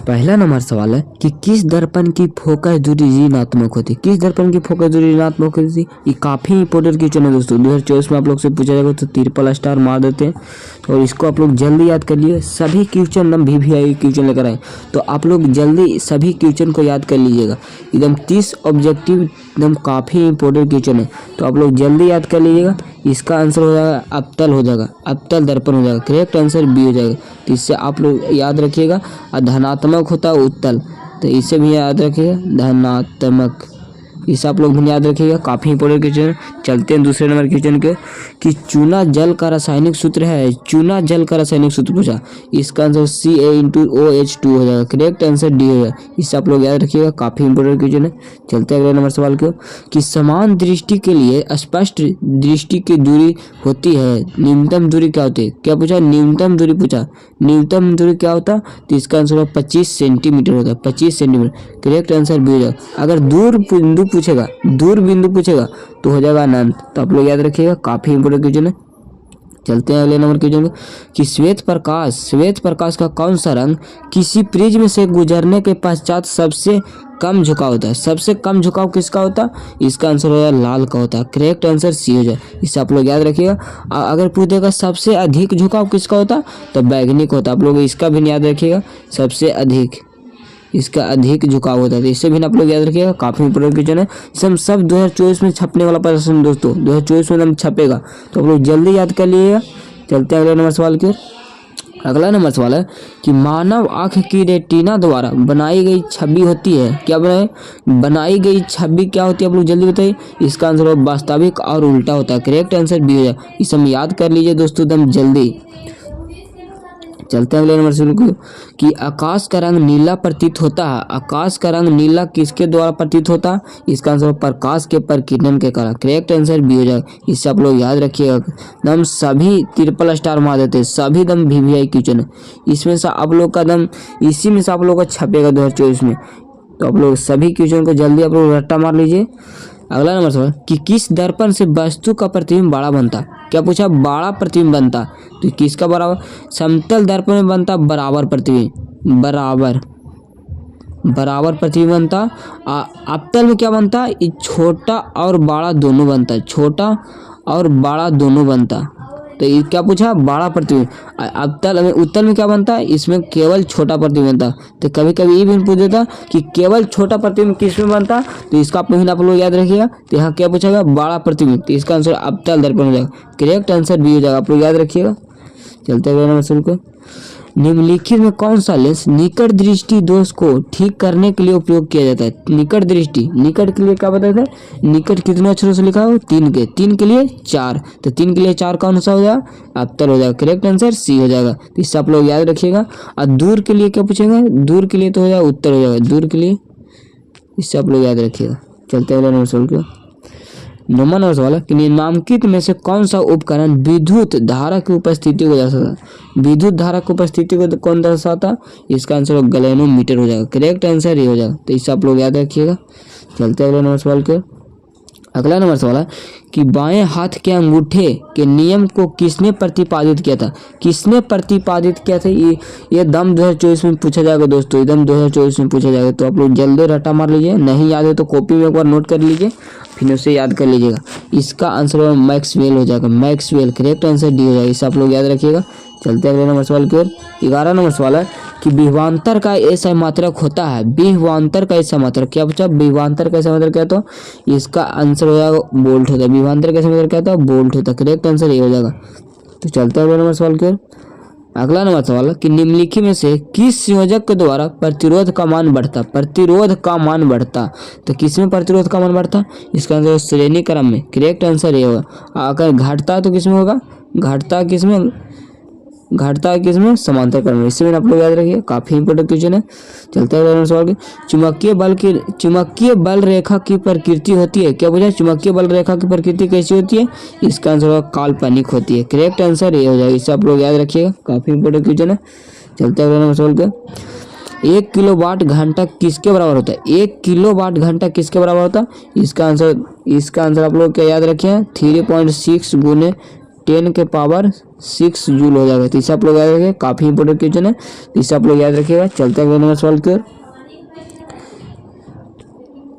पहला नंबर सवाल है कि किस दर्पण की फोकस दूरी ऋणात्मक होती है। किस दर्पण की फोकस दूरी ऋणात्मक होती है, ये काफ़ी इंपॉर्टेंट क्वेश्चन है दोस्तों। 2024 में आप लोग से पूछा जाएगा तो ट्रिपल स्टार मार देते हैं। और इसको आप लोग जल्दी याद कर लिए। सभी क्वेश्चन एकदम VVI क्वेश्चन लेकर आए, तो आप लोग जल्दी सभी क्वेश्चन को याद कर लीजिएगा। एकदम 30 ऑब्जेक्टिव एकदम काफ़ी इंपॉर्टेंट क्वेश्चन है, तो आप लोग जल्दी याद कर लीजिएगा। इसका आंसर हो जाएगा अवतल हो जाएगा, अवतल दर्पण हो जाएगा। करेक्ट आंसर बी हो जाएगा। तो इससे आप लोग याद रखिएगा। और धनात्मक होता है उत्तल, तो इसे भी याद रखिएगा धनात्मक। इसे आप लोग भी याद रखिएगा, काफ़ी इंपॉर्टेंट क्वेश्चन। चलते हैं दूसरे नंबर क्वेश्चन के कि चूना जल का रासायनिक सूत्र है। चूना जल का रासायनिक सूत्र पूछा, इसका आंसर CaOH2 हो जाएगा। करेक्ट आंसर डी हो जाएगा। इससे आप लोग याद रखिएगा, काफ़ी इंपॉर्टेंट क्वेश्चन है। चलते हैं अगले नंबर सवाल को कि समान दृष्टि के लिए स्पष्ट दृष्टि की दूरी होती है, न्यूनतम दूरी क्या होती है। क्या पूछा, न्यूनतम दूरी पूछा। न्यूनतम दूरी क्या होता, तो इसका आंसर 25 सेंटीमीटर होता है। 25 सेंटीमीटर। करेक्ट आंसर बी हो जाएगा। अगर दूर बिंदु पूछेगा तो हो जाएगा अनंत। तो आप लोग याद रखिएगा, काफ़ी इंपॉर्टेंट क्वेश्चन है। चलते हैं अगले नंबर क्वेश्चन कि श्वेत प्रकाश का कौन सा रंग किसी प्रिज्म से गुजरने के पश्चात सबसे कम झुकाव होता है। सबसे कम झुकाव किसका होता है, इसका आंसर हो जाएगा लाल का होता है। करेक्ट आंसर सी हो जाए। इससे आप लोग याद रखिएगा। अगर पूछेगा सबसे अधिक झुकाव किसका होता, तो बैगनी का होता है। आप लोग इसका भी याद रखिएगा, सबसे अधिक इसका अधिक झुकाव होता है। तो इससे भी आप लोग याद रखिएगा, काफ़ी इंपॉर्टेंट क्वेश्चन है। इसे हम सब 2024 में छपने वाला प्रश्न दोस्तों, 2024 में हम छपेगा, तो आप लोग जल्दी याद कर लीजिएगा। चलते हैं अगले नंबर सवाल की ओर। अगला नंबर सवाल है कि मानव आँख की रेटिना द्वारा बनाई गई छवि होती है। क्या बनाई गई छवि क्या होती है, आप लोग जल्दी बताइए। इसका आंसर वास्तविक और उल्टा होता है। करेक्ट आंसर बी हो जाए। इसे हम याद कर लीजिए दोस्तों एकदम जल्दी। चलते हैं अगले नंबर से कि आकाश का रंग नीला प्रतीत होता है। आकाश का रंग नीला किसके द्वारा प्रतीत होता है, इसका आंसर प्रकाश के प्रकीर्णन के कारण। करेक्ट आंसर बी हो जाएगा। इससे आप लोग याद रखिएगा। एकदम सभी ट्रिपल स्टार मार देते हैं, सभी एकदम VVI क्वेश्चन है। इसमें से आप लोग का एकदम इसी में से आप लोग का छपेगा 2024 में। तो आप लोग सभी क्वेश्चन को जल्दी आप लोग रट्टा मार लीजिए। अगला नंबर सवाल कि किस दर्पण से वस्तु का प्रतिबिंब बड़ा बनता। क्या पूछा, बड़ा प्रतिबिंब बनता, तो किसका बराबर, समतल दर्पण में बनता बराबर प्रतिबिंब, बराबर प्रतिबिंब बनता। अवतल में क्या बनता, ये छोटा और बड़ा दोनों बनता है, छोटा और बड़ा दोनों बनता। तो ये क्या पूछा, बड़ा प्रतिबिंब। अवतल में उत्तल में क्या बनता है, इसमें केवल छोटा प्रतिबिंब बनता। तो कभी कभी ये भी पूछ देता कि केवल छोटा प्रतिबिंब किस में बनता, तो इसका आप लोग याद रखिएगा। तो यहाँ क्या पूछेगा, बड़ा प्रतिबिंब, तो इसका आंसर अवतल दर्पण हो जाएगा। करेक्ट आंसर बी हो जाएगा। आप लोग याद रखिएगा। चलते हैं नंबर को, निम्नलिखित में कौन सा लेंस निकट दृष्टि दोष को ठीक करने के लिए उपयोग किया जाता है। निकट दृष्टि, निकट के लिए क्या बताया था, निकट कितने अक्षरों से लिखा हो, 3 के लिए 4, तो 3 के लिए 4 कौन सा हो जाएगा, अवतल हो जाएगा। करेक्ट आंसर सी हो जाएगा। तो इससे आप लोग याद रखिएगा। और दूर के लिए क्या पूछेगा, दूर के लिए तो हो जाएगा उत्तर हो जाएगा, दूर के लिए। इससे आप लोग याद रखिएगा। चलते हैं नंबर 9 सवाल है कि निम्नलिखित में से कौन सा उपकरण विद्युत धारा की उपस्थिति को दर्शाता है। विद्युत धारा की उपस्थिति को कौन दर्शाता है, इसका आंसर गैल्वेनोमीटर हो जाएगा। करेक्ट आंसर ये हो जाएगा। तो इससे आप लोग याद रखिएगा। चलते हैं अगले नंबर सवाल के। अगला नंबर सवाल है कि बाएं हाथ के अंगूठे के नियम को किसने प्रतिपादित किया था। किसने प्रतिपादित किया था, ये दम 2024 में पूछा जाएगा दोस्तों, एकदम 2024 में पूछा जाएगा। तो आप लोग जल्दी रट्टा मार लीजिए, नहीं याद है तो कॉपी में एक बार नोट कर लीजिए, फिर उसे याद कर लीजिएगा। इसका आंसर मैक्सवेल हो जाएगा, मैक्सवेल। करेक्ट आंसर डी हो जाएगा। इसे आप लोग याद रखिएगा। चलते हैं अगले नंबर सवाल की ओर। 11 नंबर सवाल है कि विभवांतर का ऐसा मात्रक होता है। विभवांतर का ऐसा मात्रक, क्या पूछा, विभवांतर का ऐसा मात्रक क्या, तो इसका आंसर हो जाएगा वोल्ट होता है। विभवांतर का ऐसा मात्रक क्या था, वोल्ट होता है। करेक्ट आंसर ये हो जाएगा। तो चलते हैं अगले नंबर सवाल की ओर। अगला नंबर सवाल है कि निम्नलिखित में से किस संयोजक के द्वारा प्रतिरोध का मान बढ़ता। प्रतिरोध का मान बढ़ता, तो किसमें प्रतिरोध का मान बढ़ता, इसका आंसर श्रेणी क्रम में। करेक्ट आंसर ये होगा। अगर घटता तो किसमें होगा, घटता किसमें, समांतर क्रम में। इससे आप लोग याद रखिए, काफी इंपोर्टेंट क्वेश्चन है। चलते हैं सवाल के। चुंबकीय बल रेखा की प्रकृति होती है। क्या बोला, चुंबकीय बल रेखा की प्रकृति कैसी होती है, इसका आंसर होगा काल्पनिक होती है। करेक्ट आंसर ये हो जाएगा। इससे आप लोग याद रखिएगा, काफी इंपोर्टेंट क्वेश्चन है। चलते हैं सवाल के। 1 किलोवाट घंटा किसके बराबर होता है। 1 किलोवाट घंटा किसके बराबर होता है, इसका आंसर आप लोग क्या याद रखें, 3.6 गुने 10 के पावर 6 जूल हो जाएगा। तीसरा आप लोग याद रखिए, काफी इंपोर्टेंट क्वेश्चन है, तीसरा आप लोग याद रखिएगा। चलते हैं अगले नंबर सवाल की ओर।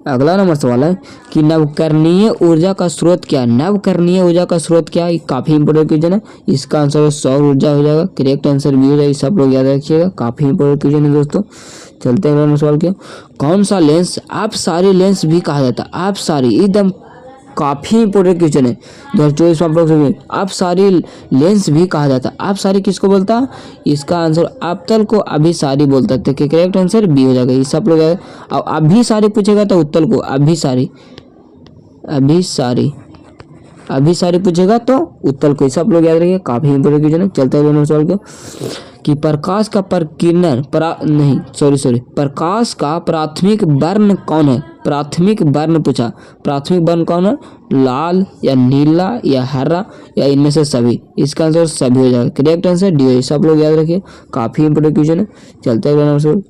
अगला नंबर सवाल है कि नवकरणीय ऊर्जा का स्रोत क्या है? नवकरणीय ऊर्जा का स्रोत क्या है? काफी इंपोर्टेंट क्वेश्चन है, इसका आंसर सौर ऊर्जा हो जाएगा। करेक्ट आंसर भी हो जाएगा, सब लोग याद रखिएगा, काफी इंपोर्टेंट क्वेश्चन है दोस्तों। चलते हैं अगला नंबर सवाल के। कौन सा लेंस आप सारी लेंस भी कहा जाता है? आप सारी, एकदम काफी इंपोर्टेंट क्वेश्चन है 2024 में आप लोग से। आप सारी लेंस भी कहा जाता है, आप सारी किसको बोलता है? इसका आंसर अवतल को अभिसारी बोलता है। तो करेक्ट आंसर बी हो जाएगा, ये सब लोग। और अभिसारी पूछेगा तो उत्तल को अभिसारी, अभिसारी पूछेगा तो उत्तल को, सब लोग याद रखिए, काफी इंपोर्टेंट क्वेश्चन है। चलते हैं सवाल को कि प्रकाश का प्रकीर्णन प्रकाश का प्राथमिक वर्ण कौन है? प्राथमिक वर्ण पूछा, प्राथमिक वर्ण कौन है? लाल या नीला या हरा या इनमें से सभी? इसका आंसर सभी हो जाएगा। करेक्ट आंसर डी है, सब लोग याद रखिए, काफी इंपोर्टेंट क्वेश्चन है। चलते हैं अगला सवाल।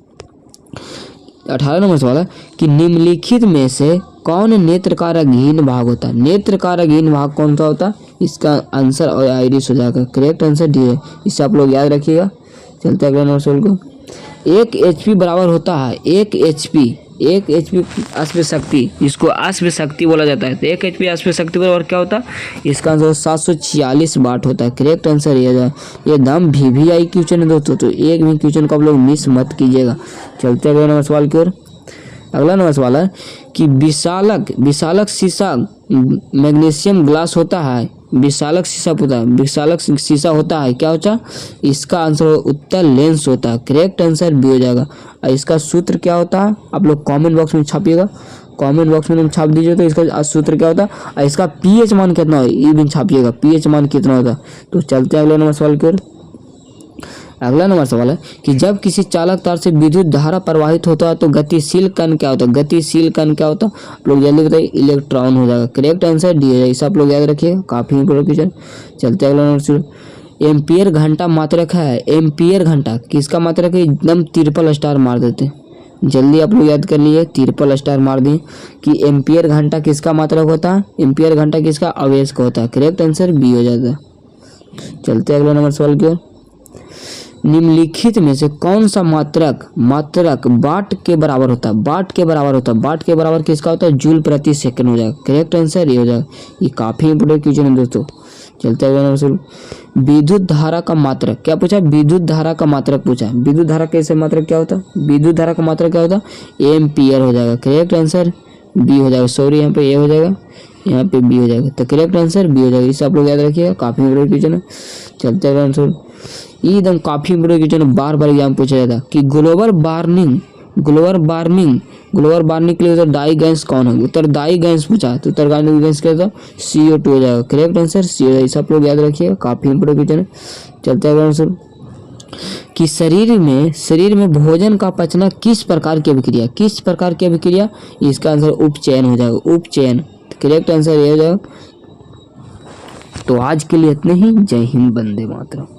18 नंबर सवाल है कि निम्नलिखित में से कौन नेत्र का रंगहीन भाग होता है? नेत्र का रंगहीन भाग कौन सा होता है? इसका आंसर और आइरिस हो जाएगा। करेक्ट आंसर डी है, इसे आप लोग याद रखिएगा। चलते हैं अगले नंबर सवाल को। 1 HP बराबर होता है, 1 HP अश्व शक्ति, इसको अश्व शक्ति बोला जाता है। तो 1 HP अश्व शक्ति बराबर क्या होता है? इसका आंसर 746 वाट होता है। करेक्ट आंसर ये एकदम VVI क्वेश्चन है दोस्तों, तो एक भी क्वेश्चन को आप लोग मिस मत कीजिएगा। चलते हैं अगले नंबर सवाल की ओर। अगला नंबर सवाल है कि विशालक शीशा मैग्नीशियम ग्लास होता है, विशालक शीशा होता है, क्या होता है? इसका आंसर उत्तल लेंस होता है। करेक्ट आंसर भी हो जाएगा। और इसका सूत्र क्या होता है? आप लोग कमेंट बॉक्स में छापिएगा, कमेंट बॉक्स में तुम छाप दीजिए तो इसका सूत्र क्या होता है और इसका pH मान कितना हो ये भी छापिएगा, pH मान कितना होता है। तो चलते हैं अगले नंबर सवाल की ओर। अगला नंबर सवाल है कि जब किसी चालक तार से विद्युत धारा प्रवाहित होता है तो गतिशील कण क्या होता है? गतिशील कण क्या होता है? आप लोग जल्दी बताइए, इलेक्ट्रॉन हो जाएगा। करेक्ट आंसर डी है, इसे आप लोग याद रखिएगा, काफी इंपोर्टेंट क्वेश्चन। चलते हैं अगला नंबर सवाल। एम्पियर घंटा मात्रक है, एम्पियर घंटा किसका मात्रक है? एकदम ट्रिपल स्टार मार देते हैं, जल्दी आप लोग याद कर लिए, ट्रिपल स्टार मार दिए कि एम्पियर घंटा किसका मात्रक होता है? एम्पियर घंटा किसका? आवेश का होता है। करेक्ट आंसर बी हो जाता है। चलते हैं अगला नंबर सवाल की ओर। निम्नलिखित में से कौन सा मात्रक वाट के बराबर होता है? वाट के बराबर किसका होता है? जूल प्रति सेकंड हो जाएगा। करेक्ट आंसर ये हो जाएगा, ये काफी इंपोर्टेंट क्वेश्चन है दोस्तों। चलते हैं विद्युत धारा का मात्रक क्या पूछा? विद्युत धारा का मात्रक पूछा। विद्युत धारा कैसे मात्रक क्या होता है? विद्युत धारा का मात्रक क्या होता है? एम्पियर हो जाएगा। करेक्ट आंसर बी हो जाएगा, सॉरी यहाँ पे ए हो जाएगा, यहाँ पे बी हो जाएगा। तो करेक्ट आंसर बी हो जाएगा, इसे आप लोग याद रखिएगा, काफी इंपोर्टेंट क्वेश्चन है। चलते हैं आंसर एकदम काफी इंपोर्टेंट क्वेश्चन, बार एग्जाम पूछा जाता है कि ग्लोबल वार्मिंग के लिए उत्तरदायी गैस कौन है? उत्तरदायी गैस पूछा तो उत्तरदायी गैस क्या था? CO2 हो जाएगा। करेक्ट आंसर सी हो जाएगा, सब लोग याद रखिएगा, काफी इंपोर्टेंट क्वेश्चन है। चलते हैं आंसर कि शरीर में भोजन का पचना किस प्रकार की अभिक्रिया? इसका आंसर उपचयन हो जाएगा, उपचयन। करेक्ट आंसर ये हो जाएगा। तो आज के लिए इतने ही, जय हिंद, वंदे मातरम।